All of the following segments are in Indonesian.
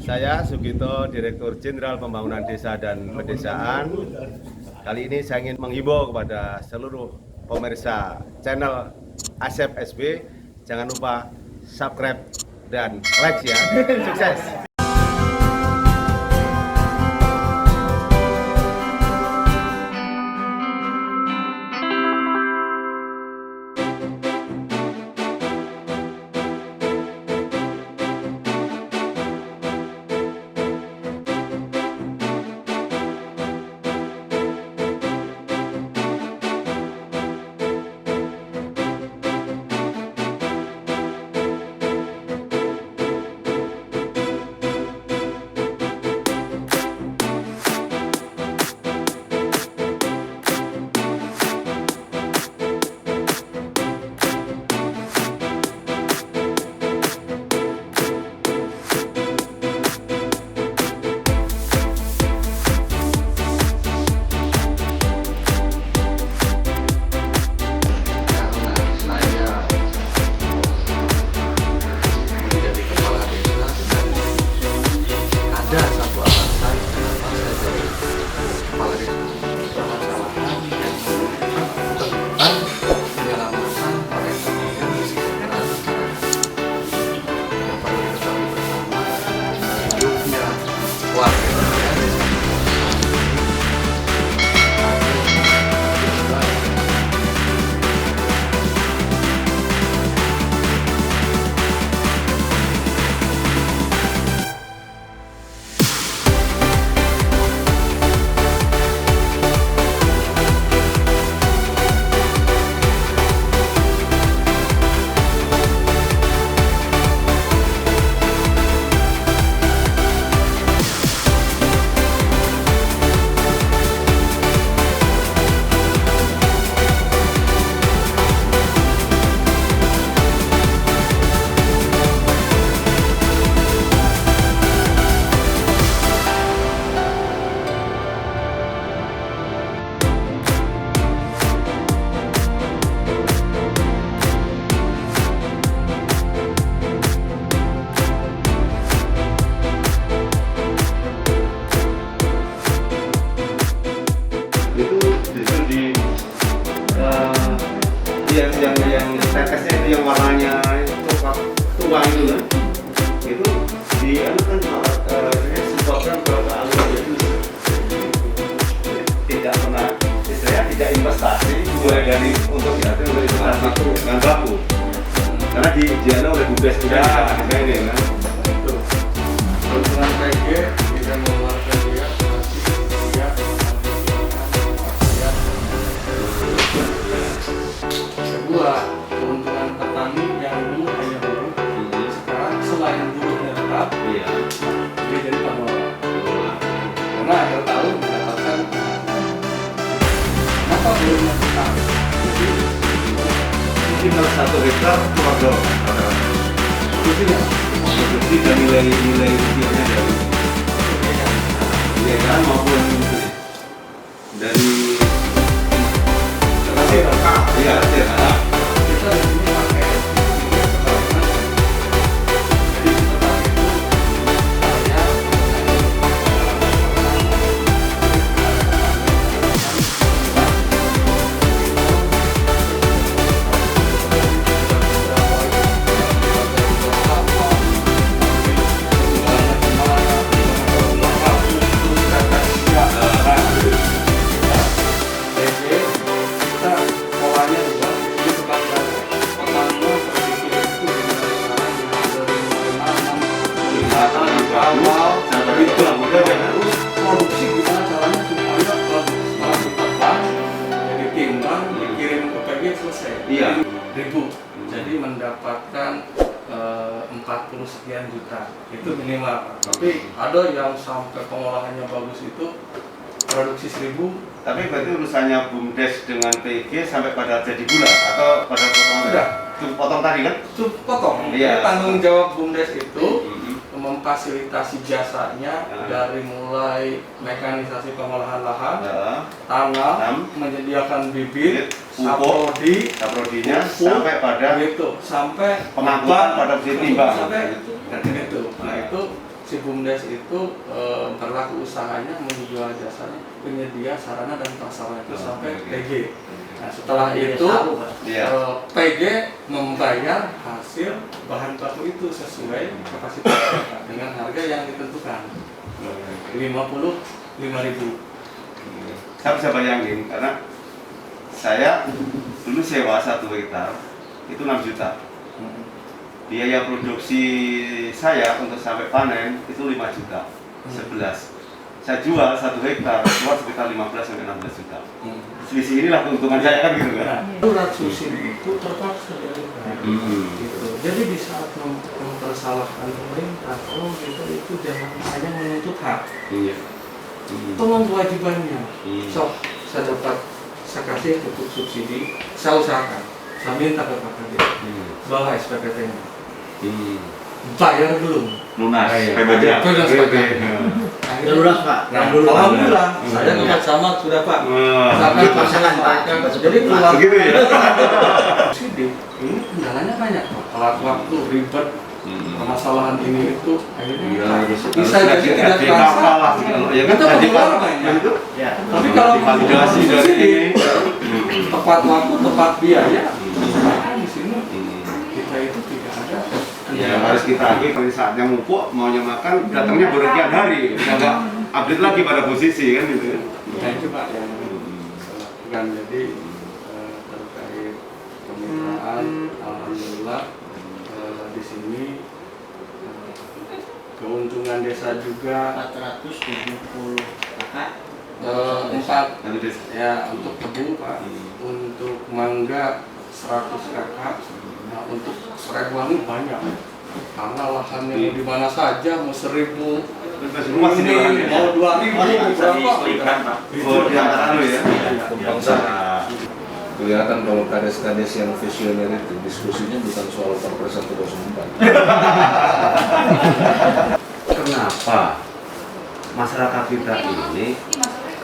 Saya Sugito, Direktur Jenderal Pembangunan Desa dan Pedesaan. Kali ini saya ingin menghimbau kepada seluruh pemirsa channel Asep SB, jangan lupa subscribe dan like ya. Sukses! Ada satu alasan kenapa saya jadi kepala desa, permasalahan yang tentang penyelamatan perekonomian di sekitar masyarakat. Yang perlu diketahui bersama, hidupnya warga negara desa yang tetesnya itu yang warnanya coklat tua itu kan, itu kan semprotkan ke alur itu tidak pernah, istilahnya tidak investasi, mulai dari untuk diatur untuk investasi dengan baku, karena diana oleh BUMDes juga ini kan. Keuntungan PG bisa mengeluarkan dia kedua, keuntungan petani yang dulu hanya buruh, sekarang selain buruhnya tetap, dia jadi pengelola. Karena akhir tahun mendapatkan kenapa buruhnya tetap? Mungkin kalau 1 hektar keluarga produksi dan nilai rupiahnya dari kan maupun dari hasil kita ini pakai jadi setelah itu saya awal itu harus produksi gimana caranya supaya lebih tepat, jadi timbang dikirim ke PG selesai. Iya. Ribu. Jadi mendapatkan 40 sekian juta itu minimal. Tapi ada yang sampai pengolahannya bagus itu produksi 1000. Tapi berarti urusannya BUMDes dengan PG sampai pada jadi gula atau pada potongan? Sudah. Potong tadi kan? Potong. Iya. Tanggung jawab BUMDes itu memfasilitasi jasanya dari mulai mekanisasi pengolahan lahan, tanam, menyediakan bibit, saprodinya sampai pada gitu, sampai pengangkutan pada posisi timbang. Sampai itu. Nah itu si BUMDes itu berlaku usahanya menjual jasa penyedia sarana dan prasarana itu sampai PG. Nah, setelah itu PG membayar hasil bahan baku itu sesuai kapasitas dengan harga yang ditentukan 55.000. Saya bisa bayangin karena saya dulu sewa 1 hektar itu 6 juta. Biaya produksi saya untuk sampai panen itu 5 juta, 11. Saya jual 1 hektar, keluar sekitar 15 sampai 16 juta. Selisih inilah keuntungan saya kan gitu kan. Surat subsidi itu terpaksa dialihkan. Gitu. Jadi di saat mempersalahkan pemerintah, oh gitu itu jangan hanya menuntut hak. Tolong kewajibannya. So, saya kasih pupuk subsidi, saya usahakan, saya minta ke Pak Kadin, bawa SPPT-nya. Bayar belum? Lunas. Lunas Pak. Nah, alhamdulillah, saya dengan sama sudah Pak. Sampai pasangan Pak. Jadi keluar begitu ya. Subsidi ini kendalanya banyak Pak. Telat waktu, ribet, permasalahan ini itu akhirnya bisa jadi tidak terasa. Kita keluar banyak. Tapi kalau validasi subsidi tepat waktu, tepat biaya, di sini kita itu tidak ada. Ya harus kita agih pada saatnya mupuk, maunya makan, datangnya bersekian hari, nggak update lagi pada posisi kan gitu. Nah itu Pak yang lakukan. Jadi terkait kemitraan, alhamdulillah di sini keuntungan desa juga 470 kakak. 4 ya untuk tebu Pak, untuk mangga 100 kakak. Nah, untuk Serewangi banyak karena lahannya mau di mana saja, mau 1.000 ini, mau 2.000 berapa? Oh, di antara lu ya. Kelihatan kalau kades-kades yang visioner itu diskusinya bukan soal Perpres 104. Kenapa masyarakat kita ini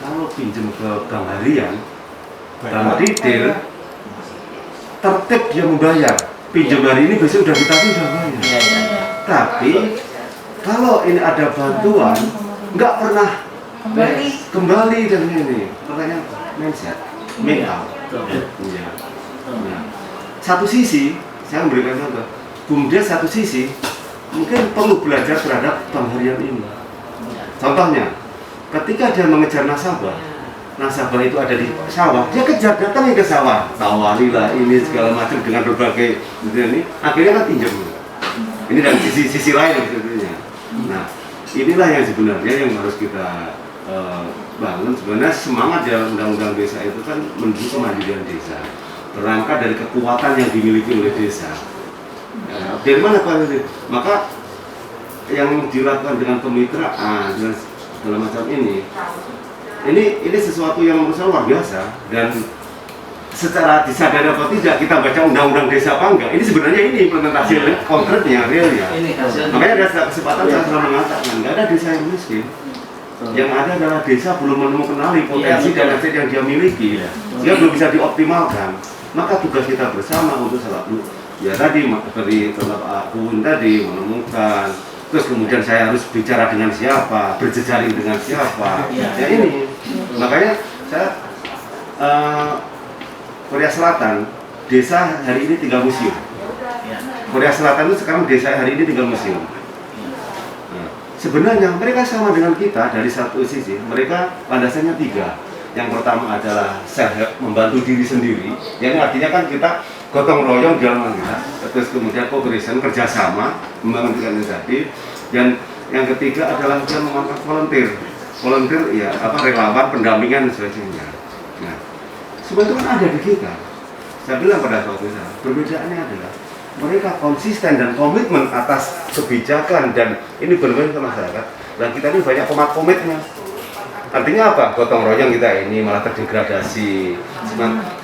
kalau pinjam ke bank harian, bank retail, tertib dia membayar. Pinjam hari ini besok udah kita pinjam bayar. Tapi kalau ini ada bantuan, nggak pernah kembali dan ini. Makanya mindset, mental. Ya. Nah, satu sisi, saya memberikan contoh. BUMDes satu sisi mungkin perlu belajar terhadap bank harian ini. Contohnya, ketika dia mengejar nasabah itu ada di sawah, dia kejar, datangnya ke sawah, tawarilah ini segala macam dengan berbagai ini, akhirnya kan pinjam. Ini dari sisi lain sebetulnya. Nah, inilah yang sebenarnya yang harus kita bangun. Sebenarnya semangat dalam undang-undang desa itu kan menuju kemandirian desa, berangkat dari kekuatan yang dimiliki oleh desa. Dari mana Pak? Maka yang dilakukan dengan kemitraan dengan segala macam ini sesuatu yang menurut saya luar biasa, dan secara disadari atau tidak kita baca undang-undang desa apa enggak, ini sebenarnya ini implementasi konkretnya, realnya. Makanya ada kesempatan saya selalu mengatakan nggak ada desa yang miskin, yang ada adalah desa belum menemukan potensi dan aset yang dia miliki, dia belum bisa dioptimalkan. Maka tugas kita bersama untuk selalu ya tadi seperti Pak Kun tadi menemukan. Terus kemudian saya harus bicara dengan siapa, berjejaring dengan siapa. Ya ini, makanya saya Korea Selatan, desa hari ini tinggal museum. Korea Selatan itu sekarang desa hari ini tinggal museum. Nah, sebenarnya mereka sama dengan kita dari satu sisi, mereka landasannya 3. Yang pertama adalah self-help, membantu diri sendiri. Yang artinya kan kita gotong royong dalam kita, terus kemudian cooperation, kerjasama, membangun inisiatif, dan yang ketiga adalah dia memanfaatkan volunteer ya relawan pendampingan dan sebagainya. Nah, semua itu kan ada di kita. Saya bilang pada suatu saat, perbedaannya adalah mereka konsisten dan komitmen atas kebijakan dan ini benar-benar ke masyarakat. Dan kita ini banyak komitmen. Artinya apa? Gotong royong kita ini malah terdegradasi.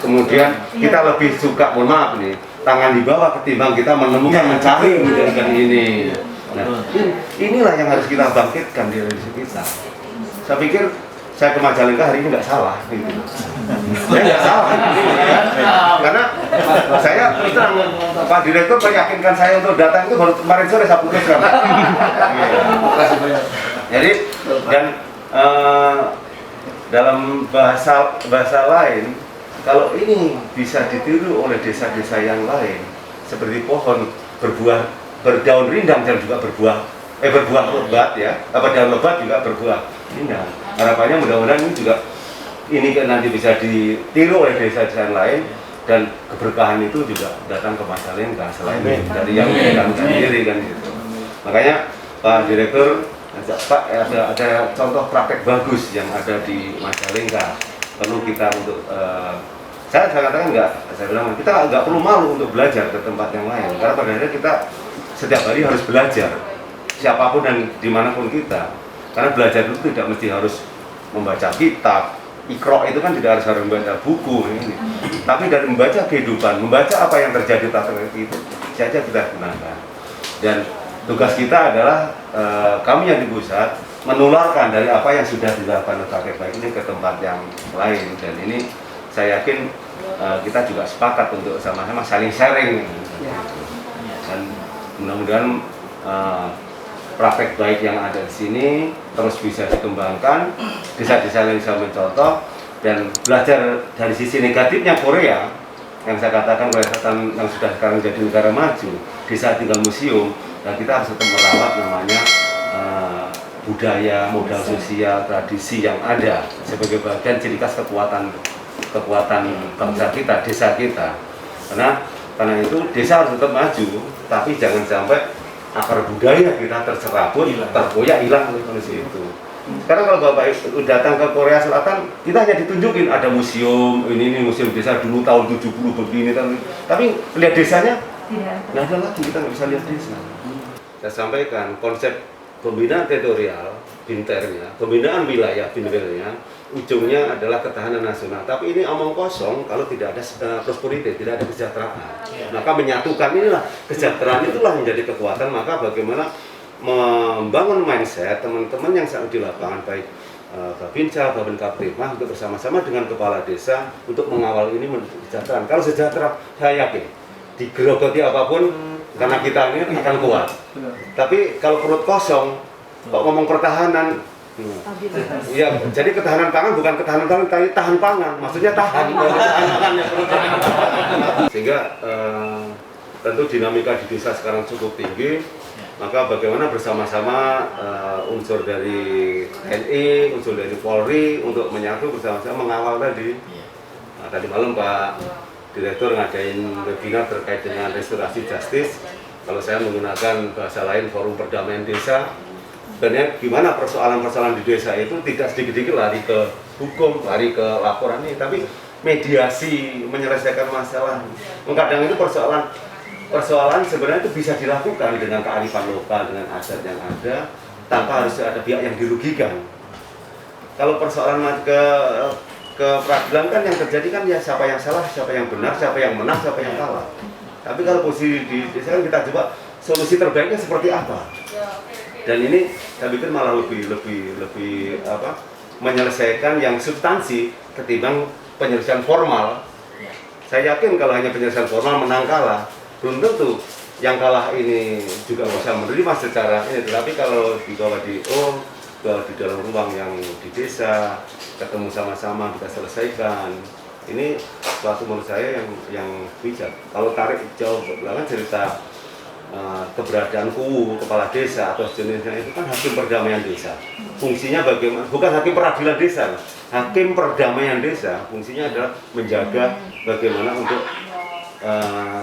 Kemudian kita lebih suka, mohon maaf nih, tangan di bawah ketimbang kita menemukan, mencari menjadikan ini. Nah, inilah yang harus kita bangkitkan di Indonesia kita. Saya pikir saya ke Majalengka hari ini nggak salah gitu. Saya nggak salah gitu, ya. Karena saya terus terang Pak Direktur meyakinkan saya untuk datang itu baru kemarin sore saya putuskan. Jadi dan dalam bahasa lain, kalau ini bisa ditiru oleh desa-desa yang lain, seperti pohon berdaun rindang dan juga berbuah lebat ya, daun lebat juga berbuah rindang. Harapannya mudah-mudahan ini juga ini kan nanti bisa ditiru oleh desa-desa lain dan keberkahan itu juga datang ke Majalengka selain dari yang kita sendiri kan gitu. Makanya Pak Direktur, Pak ada contoh praktek bagus yang ada di Majalengka. Perlu kita untuk saya katakan saya bilang kita nggak perlu malu untuk belajar ke tempat yang lain karena pada akhirnya kita setiap hari harus belajar siapapun dan dimanapun kita. Karena belajar itu tidak mesti harus membaca kitab. Iqra itu kan tidak harus membaca buku ini. Tapi dari membaca kehidupan, membaca apa yang terjadi itu saja kita gunakan. Dan tugas kita adalah kami yang di pusat menularkan dari apa yang sudah dilakukan praktek baik ini ke tempat yang lain. Dan ini saya yakin kita juga sepakat untuk sama-sama saling sharing. Dan mudah-mudahan praktek baik yang ada di sini terus bisa dikembangkan, desa-desa lain bisa mencontoh dan belajar dari sisi negatifnya Korea yang saya katakan berdasarkan yang sudah sekarang jadi negara maju, desa tinggal museum dan kita harus tetap merawat namanya budaya, modal sosial, tradisi yang ada sebagai bagian ciri khas kekuatan bangsa kita, desa kita. Karena itu desa harus tetap maju, tapi jangan sampai akar budaya kita tercerabut, terkoyak, hilang oleh kondisi itu. Karena kalau Bapak datang ke Korea Selatan, kita hanya ditunjukin ada museum, ini museum desa dulu tahun 70 begini, tapi lihat desanya, nggak ada lagi, kita nggak bisa lihat desa. Saya sampaikan konsep pembinaan teritorial, binternya, pembinaan wilayah, binternya, ujungnya adalah ketahanan nasional. Tapi ini omong kosong kalau tidak ada prosperity, tidak ada kesejahteraan. Maka menyatukan inilah kesejahteraan itulah menjadi kekuatan. Maka bagaimana membangun mindset teman-teman yang saat di lapangan baik Babinsa, Babin-Kaptimah untuk bersama-sama dengan kepala desa untuk mengawal ini menuju kesejahteraan. Kalau sejahtera, saya yakin digerogoti apapun karena kita ini akan kuat. Tapi kalau perut kosong, kok ngomong pertahanan, ya, jadi ketahanan pangan bukan ketahanan pangan, tapi tahan pangan. Maksudnya tahan. Sehingga tentu dinamika di desa sekarang cukup tinggi. Maka bagaimana bersama-sama unsur dari TNI, unsur dari Polri untuk menyatu bersama-sama mengawal tadi. Nah, tadi malam Pak Direktur ngadain webinar terkait dengan restorasi justice. Kalau saya menggunakan bahasa lain forum perdamaian desa. Sebenarnya gimana persoalan-persoalan di desa itu tidak sedikit-sedikit lari ke hukum, lari ke laporan ini, tapi mediasi menyelesaikan masalah. Kadang itu persoalan sebenarnya itu bisa dilakukan dengan kearifan lokal, dengan adat yang ada, tanpa harus ada pihak yang dirugikan. Kalau persoalan ke peradilan kan yang terjadi kan ya siapa yang salah, siapa yang benar, siapa yang menang, siapa yang kalah. Tapi kalau posisi di desa kan kita coba solusi terbaiknya seperti apa. Dan ini saya pikir malah lebih menyelesaikan yang substansi ketimbang penyelesaian formal. Saya yakin kalau hanya penyelesaian formal menang kalah, belum tentu yang kalah ini juga bisa menerima secara ini. Tetapi kalau dibawa di dalam ruang yang di desa, ketemu sama-sama kita selesaikan. Ini suatu menurut saya yang bijak. Kalau tarik jauh ke belakang cerita keberadaan kepala desa atau jenisnya itu kan hakim perdamaian desa. Fungsinya bagaimana? Bukan hakim peradilan desa, hakim perdamaian desa. Fungsinya adalah menjaga bagaimana untuk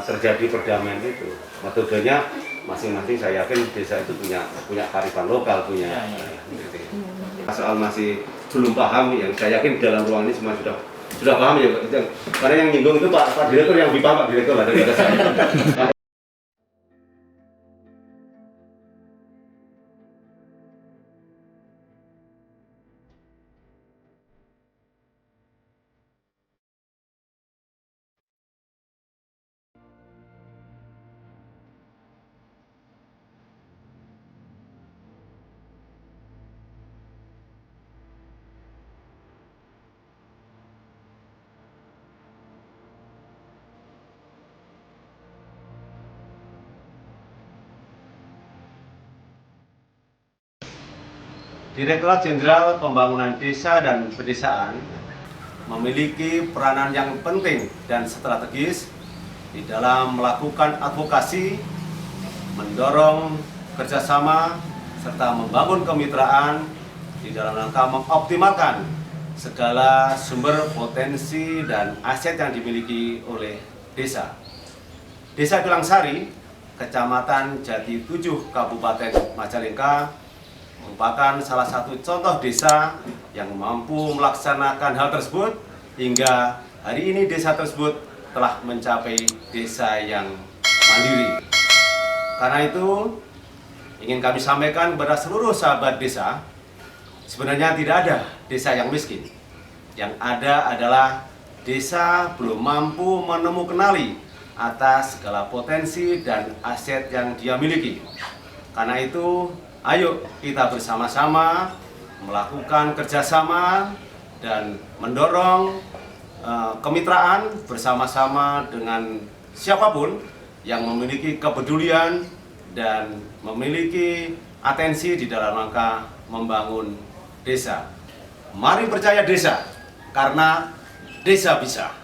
terjadi perdamaian itu. Metodenya masing-masing saya yakin desa itu punya kearifan lokal, punya. Soal masih belum paham, yang saya yakin dalam ruang ini semua sudah paham ya. Karena yang nyinggung itu Pak Direktur yang lebih paham, Pak Direktur lah daripada saya. Direktorat Jenderal Pembangunan Desa dan Pedesaan memiliki peranan yang penting dan strategis di dalam melakukan advokasi, mendorong kerjasama, serta membangun kemitraan di dalam rangka mengoptimalkan segala sumber potensi dan aset yang dimiliki oleh desa. Desa Gelangsari, Kecamatan Jati 7, Kabupaten Majalengka, merupakan salah satu contoh desa yang mampu melaksanakan hal tersebut hingga hari ini desa tersebut telah mencapai desa yang mandiri. Karena itu, ingin kami sampaikan kepada seluruh sahabat desa, sebenarnya tidak ada desa yang miskin. Yang ada adalah desa belum mampu menemukan atas segala potensi dan aset yang dia miliki. Karena itu, ayo kita bersama-sama melakukan kerjasama dan mendorong kemitraan bersama-sama dengan siapapun yang memiliki kepedulian dan memiliki atensi di dalam rangka membangun desa. Mari percaya desa, karena desa bisa.